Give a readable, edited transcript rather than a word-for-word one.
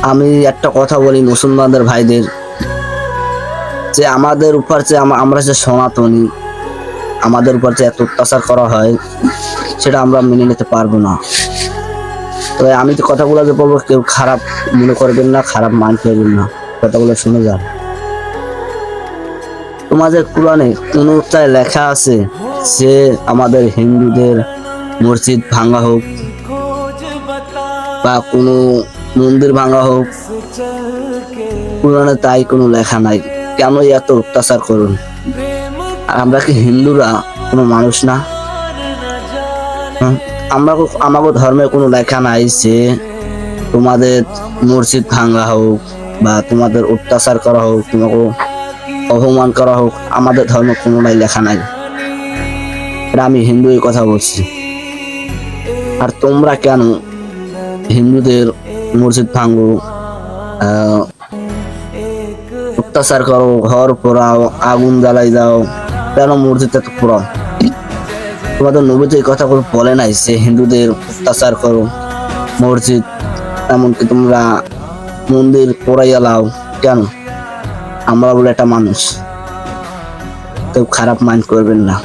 আমি একটা কথা বলি মুসলমানদের ভাইদের, যে আমাদের উপর যে আমরা যে সনাতনী, আমাদের উপর যে এত অত্যাচার করা হয় সেটা আমরা মেনে নিতে পারবো না। তবে আমি তো কথাগুলো যে বলবো কেউ খারাপ মনে করবেন না, খারাপ মান করবেন না, কথাগুলো শুনে যান। তোমাদের কোরআনে কোনটায় লেখা আছে যে আমাদের হিন্দুদের মসজিদ ভাঙা হোক বা কোনো মন্দির ভাঙা হোক? কোরআনে তাই কোনো লেখা নাই। কেন এত অত্যাচার করুন? আর আমরা কি হিন্দুরা কোনো মানুষ না? আমরা আমাদের ধর্মে কোনো লেখা নাই যে তোমাদের মসজিদ ভাঙা হোক বা তোমাদের অত্যাচার করা হোক, তোমাকে অপমান করা হোক। আমাদের ধর্মে কোনোটাই লেখা নাই। এটা আমি হিন্দু এই কথা বলছি। আর তোমরা কেন হিন্দুদের মসজিদ ভাঙো, অত্যাচার করো, ঘর পোড়াও, আগুন জ্বালাই দাও? কেন মসজিদটা তো পোড়াও? তোমাদের নবী তো এই কথাগুলো বলে নাই যে হিন্দুদের অত্যাচার করো, মসজিদ এমনকি তোমরা মন্দির পোড়াইয়া লাও। কেন? আমরা বলে একটা মানুষ, কেউ খারাপ মাইন্ড করবেন না।